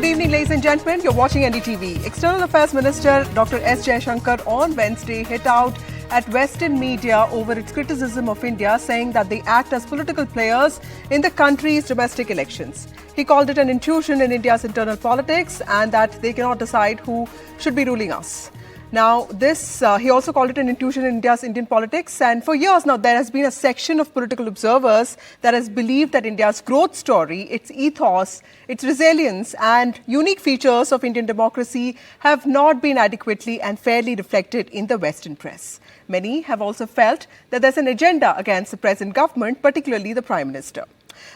Good evening, ladies and gentlemen. You're watching NDTV. External Affairs Minister Dr. S Jaishankar on Wednesday hit out at Western media over its criticism of India, saying that they act as political players in the country's domestic elections. He called it an intrusion in India's internal politics and that they cannot decide who should be ruling us. Now, he also called it an intrusion in India's Indian politics. And for years now, there has been a section of political observers that has believed that India's growth story, its ethos, its resilience and unique features of Indian democracy have not been adequately and fairly reflected in the Western press. Many have also felt that there's an agenda against the present government, particularly the Prime Minister.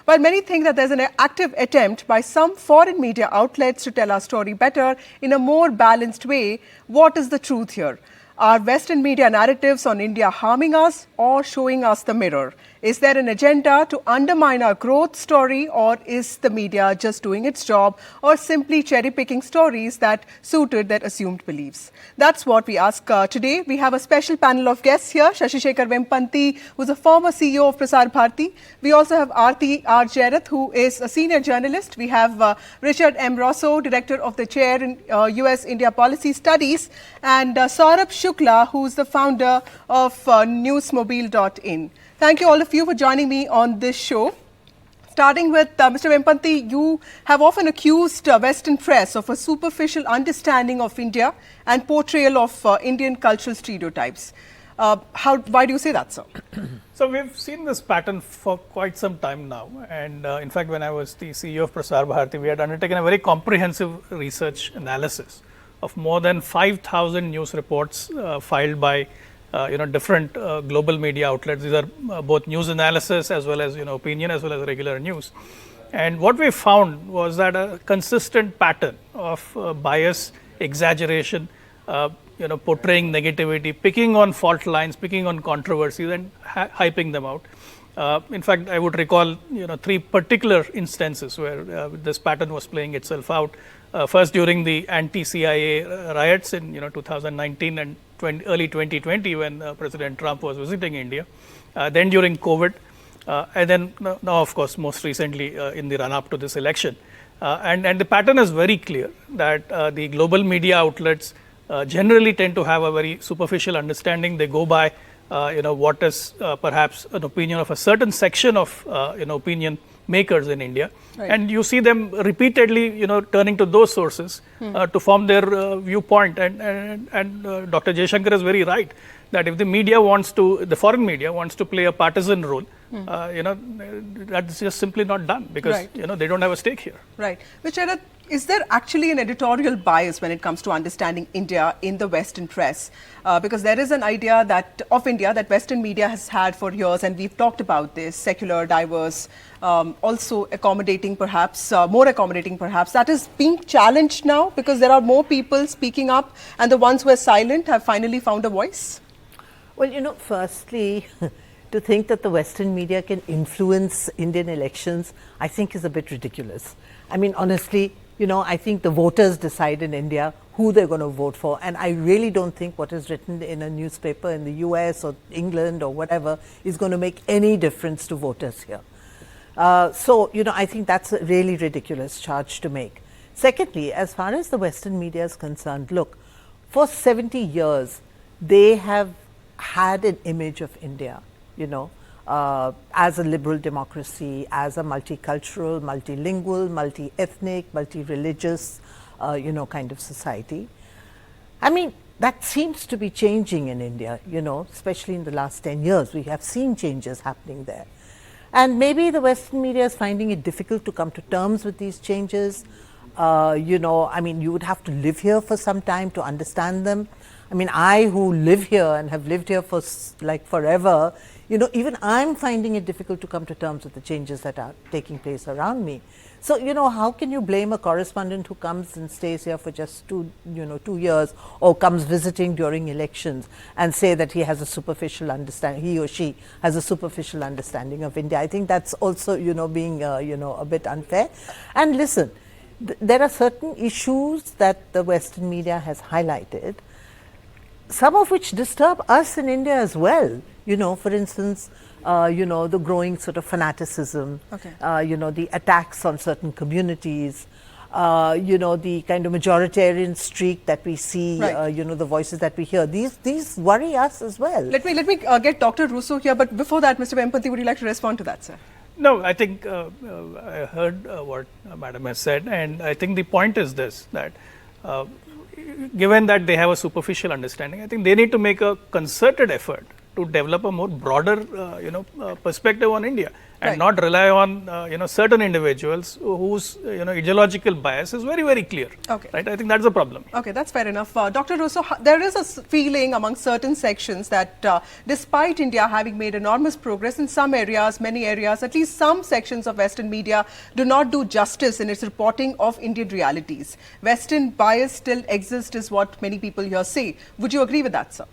While many think that there's an active attempt by some foreign media outlets to tell our story better in a more balanced way, what is the truth here? Are Western media narratives on India harming us or showing us the mirror? Is there an agenda to undermine our growth story, or is the media just doing its job or simply cherry-picking stories that suited their assumed beliefs? That's what we ask today. We have a special panel of guests here. Shashi Vempanti, who's a former CEO of Prasar Bharati. We also have Aarti R. Jairath, who is a senior journalist. We have Richard M. Rosso, director of the chair in US-India Policy Studies, and Saurabh Shukla, who's the founder of newsmobile.in. Thank you all of you for joining me on this show. Starting with Mr. Vempanti, you have often accused Western press of a superficial understanding of India and portrayal of Indian cultural stereotypes. Why do you say that, sir? So we've seen this pattern for quite some time now, and in fact when I was the CEO of Prasar Bharati, we had undertaken a very comprehensive research analysis of more than 5,000 news reports filed by different global media outlets. These are both news analysis as well as opinion as well as regular news. And what we found was that a consistent pattern of bias, exaggeration, portraying negativity, picking on fault lines, picking on controversies and hyping them out. In fact, I would recall 3 particular instances where this pattern was playing itself out. First, during the anti-CIA riots in 2019 and early 2020, when President Trump was visiting India. Then during COVID, and then now, of course, most recently in the run-up to this election. And the pattern is very clear that the global media outlets generally tend to have a very superficial understanding. They go by what is perhaps an opinion of a certain section of opinion makers in India, right. And you see them repeatedly turning to those sources to form their viewpoint, and Dr. Jaishankar is very right that if the foreign media wants to play a partisan role, that's just simply not done, because right. They don't have a stake here. Right. Richard, is there actually an editorial bias when it comes to understanding India in the Western press? Because there is an idea of India that Western media has had for years, and we've talked about this, secular, diverse, also accommodating perhaps, more accommodating perhaps. That is being challenged now because there are more people speaking up, and the ones who are silent have finally found a voice? Well, firstly, to think that the Western media can influence Indian elections, I think is a bit ridiculous. I mean, honestly, I think the voters decide in India who they're going to vote for, and I really don't think what is written in a newspaper in the US or England or whatever is going to make any difference to voters here. So, I think that's a really ridiculous charge to make. Secondly, as far as the Western media is concerned, look, for 70 years, they have had an image of India, as a liberal democracy, as a multicultural, multilingual, multi-ethnic, multi-religious, kind of society. I mean, that seems to be changing in India, especially in the last 10 years. We have seen changes happening there. And maybe the Western media is finding it difficult to come to terms with these changes. I mean, you would have to live here for some time to understand them. I mean, I who live here and have lived here for like forever, even I'm finding it difficult to come to terms with the changes that are taking place around me. So, how can you blame a correspondent who comes and stays here for just 2 years, or comes visiting during elections, and say that he has a superficial understanding, he or she has a superficial understanding of India? I think that's also, being, a bit unfair. And listen, there are certain issues that the Western media has highlighted, some of which disturb us in India as well. For instance, the growing sort of fanaticism, the attacks on certain communities, the kind of majoritarian streak that we see, Right. the voices that we hear. These worry us as well. Let me get Dr. Russo here, but before that, Mr. Vempanthi, would you like to respond to that, sir? No, I think I heard what Madam has said, and I think the point is this, that given that they have a superficial understanding, I think they need to make a concerted effort to develop a more broader, perspective on India, and Right. not rely on, certain individuals whose, ideological bias is very, very clear. Okay. Right? I think that's the problem. Okay, that's fair enough. Dr. Russo, there is a feeling among certain sections that despite India having made enormous progress in some areas, many areas, at least some sections of Western media do not do justice in its reporting of Indian realities. Western bias still exists is what many people here say. Would you agree with that, sir?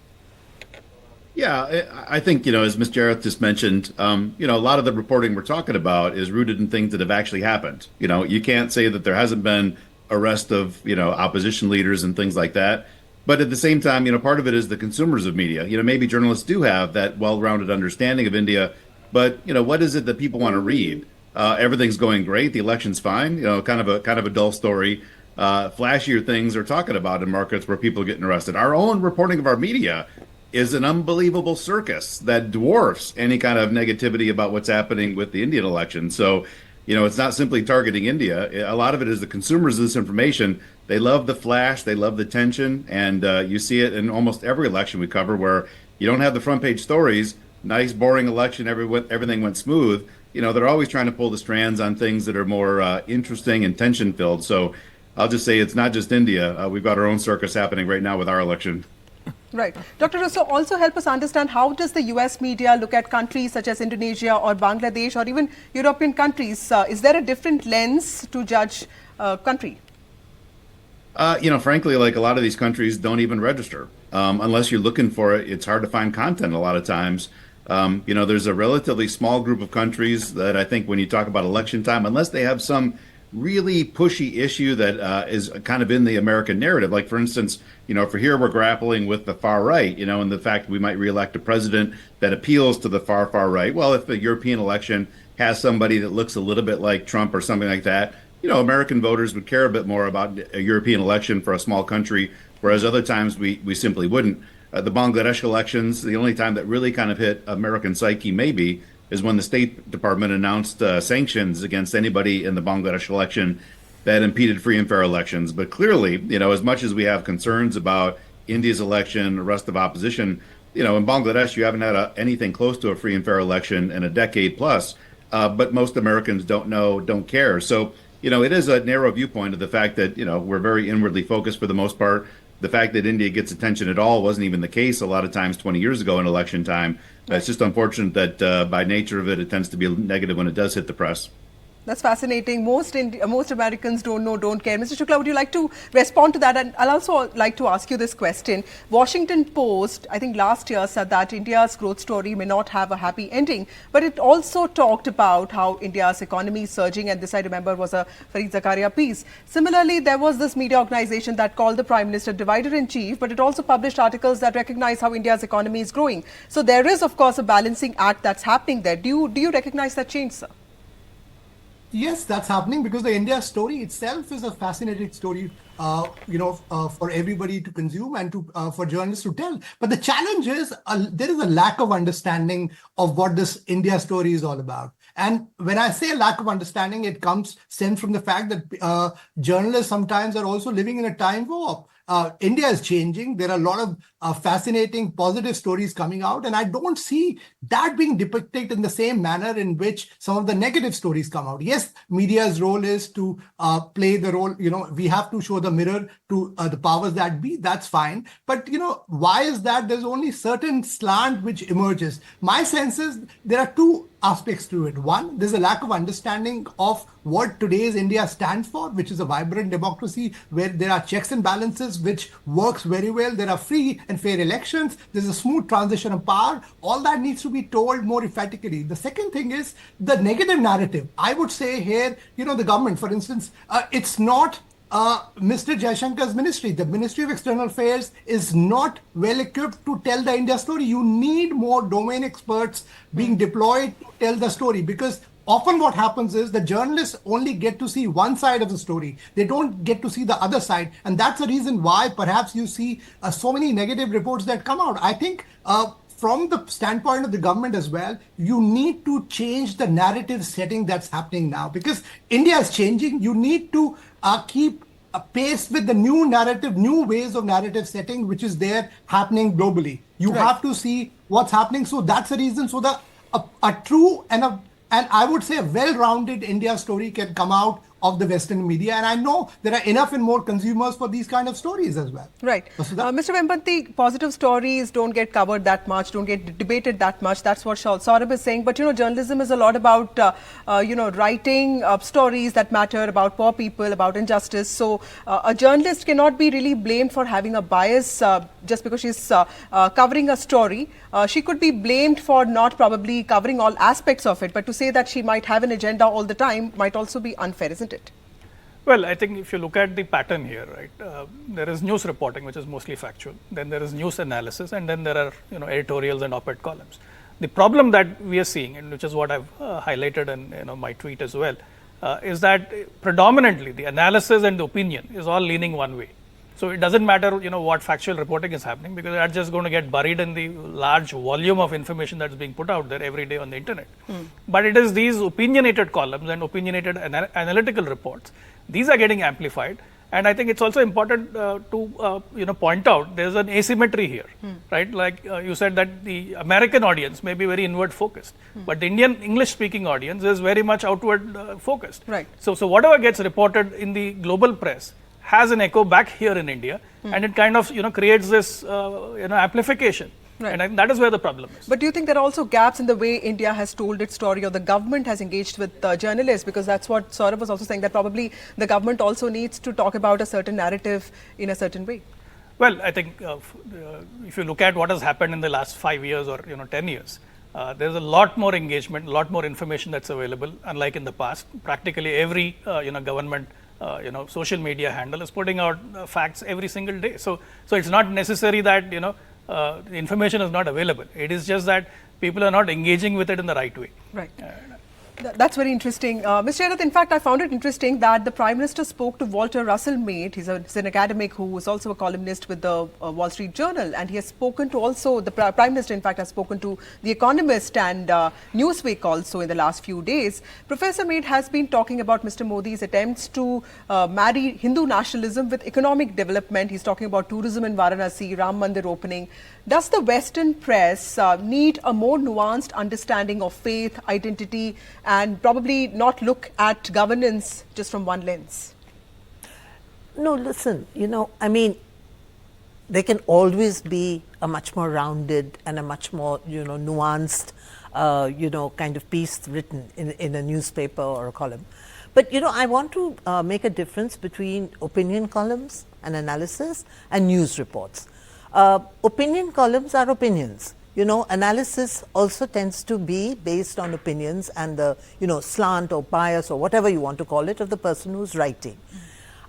Yeah, I think, as Ms. Jareth just mentioned, a lot of the reporting we're talking about is rooted in things that have actually happened. You can't say that there hasn't been arrest of, opposition leaders and things like that. But at the same time, part of it is the consumers of media. Maybe journalists do have that well-rounded understanding of India, but, what is it that people want to read? Everything's going great. The election's fine. Kind of a dull story. Flashier things are talking about in markets where people are getting arrested. Our own reporting of our media is an unbelievable circus that dwarfs any kind of negativity about what's happening with the Indian election. So, it's not simply targeting India. A lot of it is the consumers of this information. They love the flash, they love the tension, and you see it in almost every election we cover where you don't have the front page stories, nice, boring election, everything went smooth. They're always trying to pull the strands on things that are more interesting and tension filled. So I'll just say it's not just India. We've got our own circus happening right now with our election. Right. Dr. Russo, also help us understand how does the US media look at countries such as Indonesia or Bangladesh or even European countries? Is there a different lens to judge a country? Frankly, like a lot of these countries don't even register. Unless you're looking for it, it's hard to find content a lot of times. There's a relatively small group of countries that I think when you talk about election time, unless they have some really pushy issue that is kind of in the American narrative. Like, for instance, for here, we're grappling with the far right, and the fact that we might reelect a president that appeals to the far right. Well, if the European election has somebody that looks a little bit like Trump or something like that, American voters would care a bit more about a European election for a small country, whereas other times we simply wouldn't. The Bangladesh elections, the only time that really kind of hit American psyche maybe is when the State Department announced sanctions against anybody in the Bangladesh election that impeded free and fair elections. But clearly, as much as we have concerns about India's election, arrest of opposition, in Bangladesh, you haven't had anything close to a free and fair election in a decade plus. But most Americans don't care. So, it is a narrow viewpoint of the fact that, we're very inwardly focused for the most part. The fact that India gets attention at all wasn't even the case a lot of times 20 years ago in election time. It's just unfortunate that by nature of it, it tends to be negative when it does hit the press. That's fascinating. Most Americans don't know, don't care. Mr. Shukla, would you like to respond to that? And I'll also like to ask you this question. Washington Post, I think last year, said that India's growth story may not have a happy ending, but it also talked about how India's economy is surging, and this, I remember, was a Fareed Zakaria piece. Similarly, there was this media organization that called the Prime Minister divider-in-chief, but it also published articles that recognize how India's economy is growing. So there is, of course, a balancing act that's happening there. Do you recognize that change, sir? Yes, that's happening because the India story itself is a fascinating story, for everybody to consume and for journalists to tell. But the challenge is there is a lack of understanding of what this India story is all about. And when I say lack of understanding, it stems from the fact that journalists sometimes are also living in a time warp. India is changing. There are a lot of fascinating, positive stories coming out, and I don't see that being depicted in the same manner in which some of the negative stories come out. Yes, media's role is to play the role. We have to show the mirror to the powers that be. That's fine. But, why is that? There's only certain slant which emerges. My sense is there are two aspects to it. One, there's a lack of understanding of what today's India stands for, which is a vibrant democracy where there are checks and balances, which works very well. There are free and fair elections. There's a smooth transition of power. All that needs to be told more emphatically. The second thing is the negative narrative. I would say here, the government, for instance, it's not Mr. Jaishankar's ministry. The Ministry of External Affairs is not well equipped to tell the India story. You need more domain experts being deployed to tell the story, because often what happens is the journalists only get to see one side of the story. They don't get to see the other side. And that's the reason why perhaps you see so many negative reports that come out. I think from the standpoint of the government as well, you need to change the narrative setting that's happening now, because India is changing. You need to keep pace with the new narrative, new ways of narrative setting, which is there happening globally. You have to see what's happening. So that's the reason. So a true and I would say a well-rounded India story can come out of the Western media. And I know there are enough and more consumers for these kind of stories as well. Right. Mr. Vembanti, positive stories don't get covered that much, don't get debated that much. That's what Saurabh is saying. But, journalism is a lot about, writing stories that matter, about poor people, about injustice. So a journalist cannot be really blamed for having a bias just because she's covering a story. She could be blamed for not probably covering all aspects of it. But to say that she might have an agenda all the time might also be unfair, isn't it? Well, I think if you look at the pattern here, right, there is news reporting, which is mostly factual. Then there is news analysis, and then there are editorials and op-ed columns. The problem that we are seeing, and which is what I've highlighted in my tweet as well, is that predominantly the analysis and the opinion is all leaning one way. So it doesn't matter what factual reporting is happening, because that's just going to get buried in the large volume of information that's being put out there every day on the internet. But it is these opinionated columns and opinionated analytical reports. These are getting amplified, and I think it's also important to point out there's an asymmetry here, right? Like you said that the American audience may be very inward focused, but the Indian English-speaking audience is very much outward focused. Right. So whatever gets reported in the global press has an echo back here in India, and it kind of creates this amplification. Right. And I think that is where the problem is. But do you think there are also gaps in the way India has told its story, or the government has engaged with journalists? Because that's what Saurabh was also saying, that probably the government also needs to talk about a certain narrative in a certain way. Well, I think if you look at what has happened in the last 5 years or 10 years, there's a lot more engagement, a lot more information that's available. Unlike in the past, practically every government social media handle is putting out facts every single day. So it's not necessary that the information is not available. It is just that people are not engaging with it in the right way. Right. That's very interesting. Mr. Jayarath, in fact, I found it interesting that the Prime Minister spoke to Walter Russell Mate. He's an academic who is also a columnist with the Wall Street Journal. And he has spoken to also, the Prime Minister, in fact, has spoken to The Economist and Newsweek also in the last few days. Professor Mate has been talking about Mr. Modi's attempts to marry Hindu nationalism with economic development. He's talking about tourism in Varanasi, Ram Mandir opening. Does the Western press need a more nuanced understanding of faith, identity, and probably not look at governance just from one lens? No, listen, I mean, there can always be a much more rounded and a much more, nuanced, kind of piece written in a newspaper or a column. But, I want to make a difference between opinion columns and analysis and news reports. Opinion columns are opinions. Analysis also tends to be based on opinions and the, slant or bias or whatever you want to call it of the person who's writing.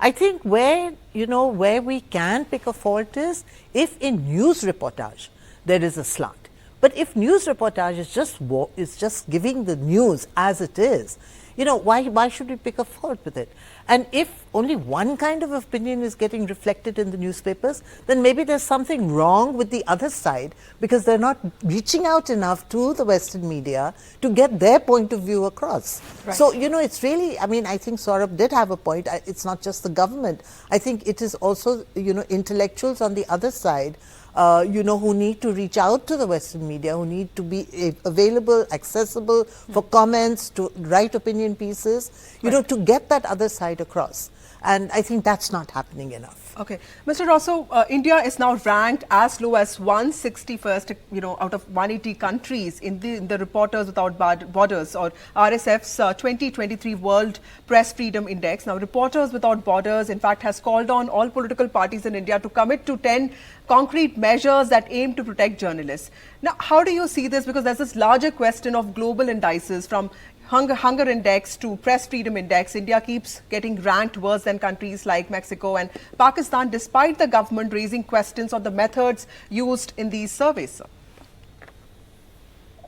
I think where we can pick a fault is if in news reportage there is a slant. But if news reportage is just giving the news as it is, why should we pick a fault with it? And if only one kind of opinion is getting reflected in the newspapers, then maybe there's something wrong with the other side, because they're not reaching out enough to the Western media to get their point of view across. Right. So, it's really, I think Saurabh did have a point. It's not just the government. I think it is also, intellectuals on the other side who need to reach out to the Western media, who need to be available, accessible for comments, to write opinion pieces, to get that other side across. And I think that's not happening enough. Okay. Mr. Rosso, India is now ranked as low as 161st, out of 180 countries in the Reporters Without Borders, or RSF's 2023 World Press Freedom Index. Now, Reporters Without Borders, in fact, has called on all political parties in India to commit to 10 concrete measures that aim to protect journalists. Now, how do you see this? Because there's this larger question of global indices, from Hunger Index to Press Freedom Index. India keeps getting ranked worse than countries like Mexico and Pakistan, despite the government raising questions on the methods used in these surveys, sir.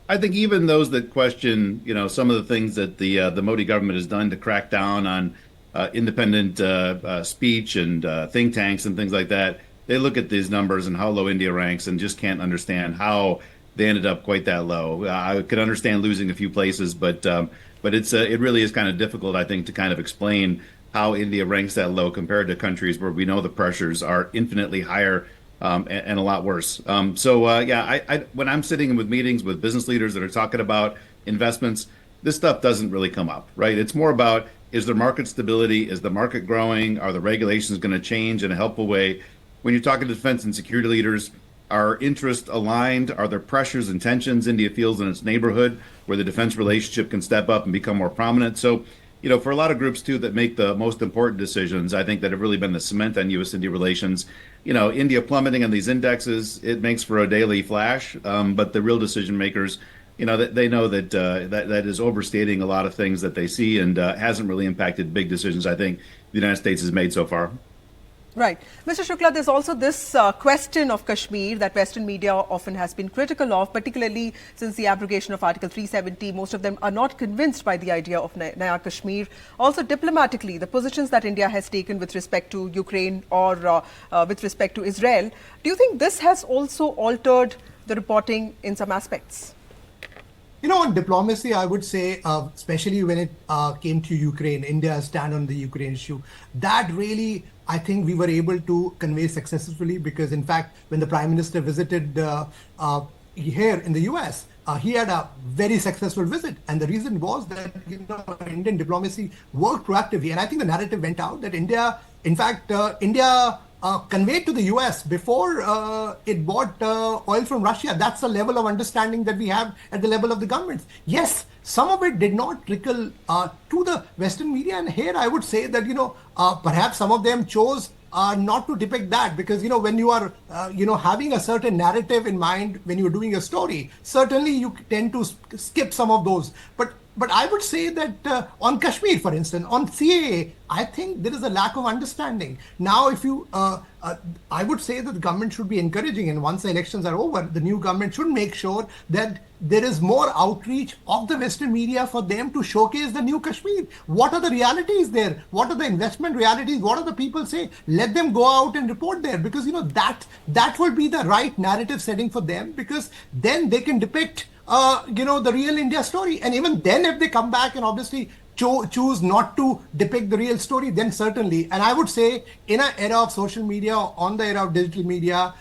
I think even those that question, some of the things that the Modi government has done to crack down on independent speech and think tanks and things like that, they look at these numbers and how low India ranks and just can't understand how they ended up quite that low. I could understand losing a few places, but it really is kind of difficult, I think, to kind of explain how India ranks that low compared to countries where we know the pressures are infinitely higher and a lot worse. I when I'm sitting with meetings with business leaders that are talking about investments, this stuff doesn't really come up, right? It's more about, is there market stability? Is the market growing? Are the regulations going to change in a helpful way? When you're talking to defense and security leaders, are interests aligned? Are there pressures and tensions India feels in its neighborhood where the defense relationship can step up and become more prominent? So, for a lot of groups, too, that make the most important decisions, I think that have really been the cement on U.S.-India relations. India plummeting on these indexes, it makes for a daily flash. But the real decision makers, they know that that is overstating a lot of things that they see and hasn't really impacted big decisions, I think, the United States has made so far. Right. Mr. Shukla, there's also this question of Kashmir that Western media often has been critical of, particularly since the abrogation of Article 370. Most of them are not convinced by the idea of Naya Kashmir. Also, diplomatically, the positions that India has taken with respect to Ukraine or with respect to Israel, do you think this has also altered the reporting in some aspects? On diplomacy, I would say, especially when it came to Ukraine, India's stand on the Ukraine issue, that really, I think we were able to convey successfully because, in fact, when the Prime Minister visited here in the US, he had a very successful visit. And the reason was that, Indian diplomacy worked proactively. And I think the narrative went out that India, in fact, India conveyed to the US before it bought oil from Russia. That's the level of understanding that we have at the level of the governments. Yes, some of it did not trickle to the Western media. And here I would say that, perhaps some of them chose not to depict that because, when you are, having a certain narrative in mind when you're doing a story, certainly you tend to skip some of those. But I would say that on Kashmir, for instance, on CAA, I think there is a lack of understanding. Now, if you, I would say that the government should be encouraging, and once the elections are over, the new government should make sure that there is more outreach of the Western media for them to showcase the new Kashmir. What are the realities there? What are the investment realities? What are the people say? Let them go out and report there because, that will be the right narrative setting for them because then they can depict the real India story. And even then, if they come back and obviously choose not to depict the real story, then certainly. And I would say in an era of social media, on the era of digital media,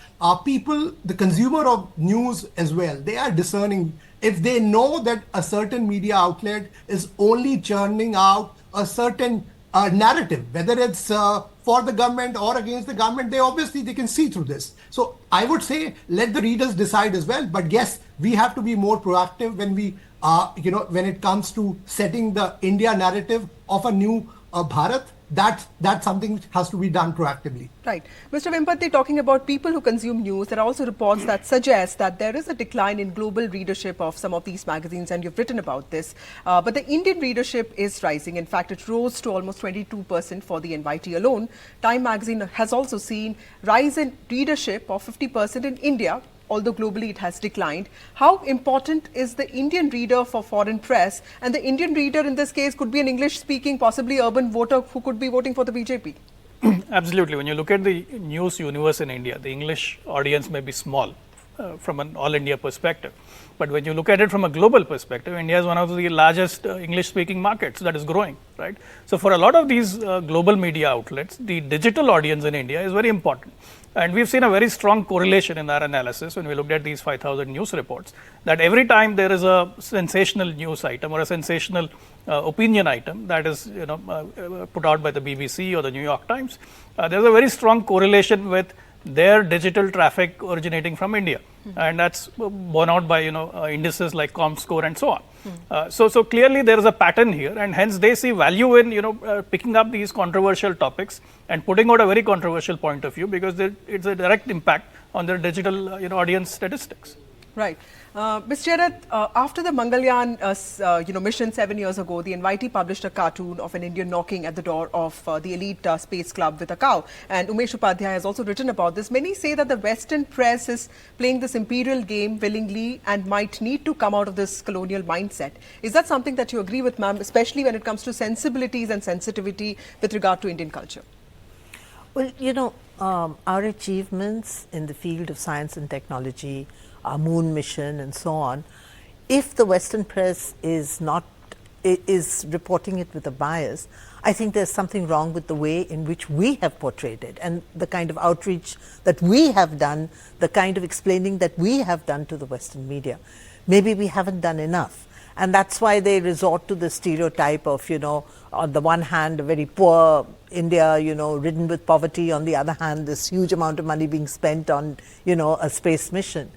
people, the consumer of news as well, they are discerning. If they know that a certain media outlet is only churning out a certain narrative, whether it's for the government or against the government, they can see through this. So I would say let the readers decide as well. But yes, we have to be more proactive when we, when it comes to setting the India narrative of a new Bharat. That's something which has to be done proactively. Right. Mr. Vempati, talking about people who consume news, there are also reports that suggest that there is a decline in global readership of some of these magazines, and you've written about this. But the Indian readership is rising. In fact, it rose to almost 22% for the NYT alone. Time magazine has also seen rise in readership of 50% in India, although globally it has declined. How important is the Indian reader for foreign press? And the Indian reader in this case could be an English-speaking, possibly urban voter who could be voting for the BJP. Absolutely. When you look at the news universe in India, the English audience may be small from an all India perspective. But when you look at it from a global perspective, India is one of the largest English-speaking markets that is growing, right? So for a lot of these global media outlets, the digital audience in India is very important. And we've seen a very strong correlation in our analysis when we looked at these 5,000 news reports, that every time there is a sensational news item or a sensational opinion item that is put out by the BBC or the New York Times, there's a very strong correlation with their digital traffic originating from India. And that's borne out by indices like ComScore and so on. So clearly there is a pattern here, and hence they see value in picking up these controversial topics and putting out a very controversial point of view because it's a direct impact on their digital audience statistics. Right. Ms. Cherat, after the Mangalyaan mission 7 years ago, the invitee published a cartoon of an Indian knocking at the door of the elite space club with a cow. And Umesh Upadhyay has also written about this. Many say that the Western press is playing this imperial game willingly and might need to come out of this colonial mindset. Is that something that you agree with, ma'am, especially when it comes to sensibilities and sensitivity with regard to Indian culture? Well, our achievements in the field of science and technology, our moon mission and so on, if the Western press is reporting it with a bias, I think there's something wrong with the way in which we have portrayed it and the kind of outreach that we have done, the kind of explaining that we have done to the Western media. Maybe we haven't done enough. And that's why they resort to the stereotype of, on the one hand, a very poor India, ridden with poverty. On the other hand, this huge amount of money being spent on, a space mission.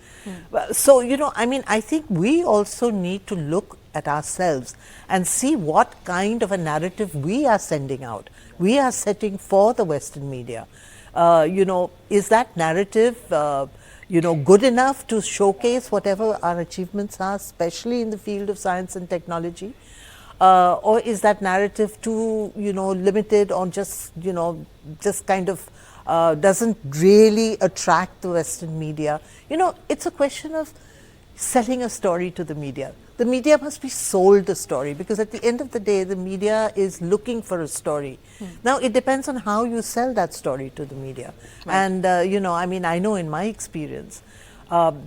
So, I think we also need to look at ourselves and see what kind of a narrative we are sending out. We are setting for the Western media. Is that narrative good enough to showcase whatever our achievements are, especially in the field of science and technology? Or is that narrative too, limited or just kind of doesn't really attract the Western media? It's a question of selling a story to the media. The media must be sold the story, because at the end of the day, the media is looking for a story. Now, it depends on how you sell that story to the media. Right. And, I know in my experience,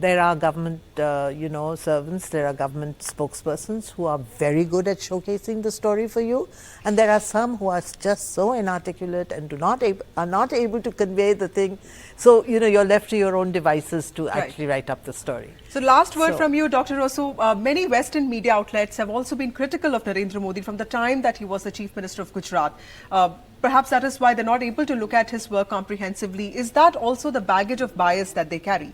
there are government, servants, there are government spokespersons who are very good at showcasing the story for you. And there are some who are just so inarticulate and are not able to convey the thing. So, you're left to your own devices to actually write up the story. So last word from you, Dr. Rosu. Many Western media outlets have also been critical of Narendra Modi from the time that he was the Chief Minister of Gujarat. Perhaps that is why they're not able to look at his work comprehensively. Is that also the baggage of bias that they carry?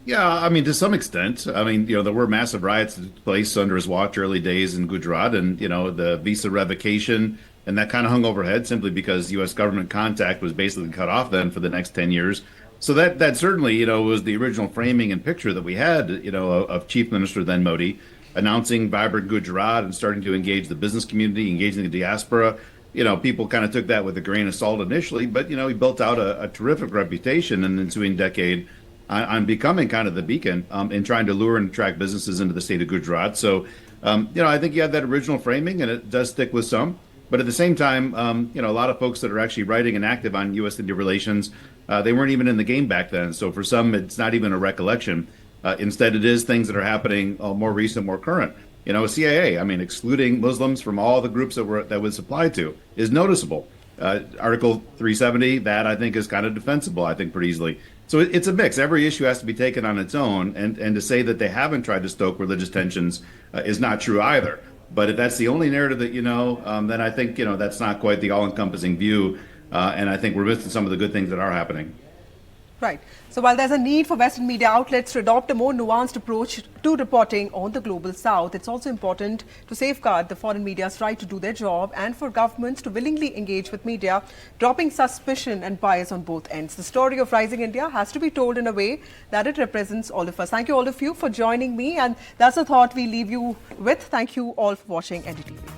Yeah, to some extent. There were massive riots that took place under his watch early days in Gujarat, and, the visa revocation, and that kind of hung overhead simply because U.S. government contact was basically cut off then for the next 10 years. So that certainly, was the original framing and picture that we had, of Chief Minister then Modi, announcing vibrant Gujarat and starting to engage the business community, engaging the diaspora. People kind of took that with a grain of salt initially, but, he built out a terrific reputation in the ensuing decade on becoming kind of the beacon in trying to lure and attract businesses into the state of Gujarat. So, I think you had that original framing, and it does stick with some. But at the same time, a lot of folks that are actually writing and active on U.S.-India relations, they weren't even in the game back then. So for some, it's not even a recollection. Instead, it is things that are happening more recent, more current. CIA, excluding Muslims from all the groups that was applied to is noticeable. Article 370, that I think is kind of defensible, I think, pretty easily. So it's a mix. Every issue has to be taken on its own. And to say that they haven't tried to stoke religious tensions is not true either. But if that's the only narrative that then I think, that's not quite the all-encompassing view. And I think we're missing some of the good things that are happening. Right. So while there's a need for Western media outlets to adopt a more nuanced approach to reporting on the global south, it's also important to safeguard the foreign media's right to do their job and for governments to willingly engage with media, dropping suspicion and bias on both ends. The story of rising India has to be told in a way that it represents all of us. Thank you all of you for joining me, and that's a thought we leave you with. Thank you all for watching NDTV.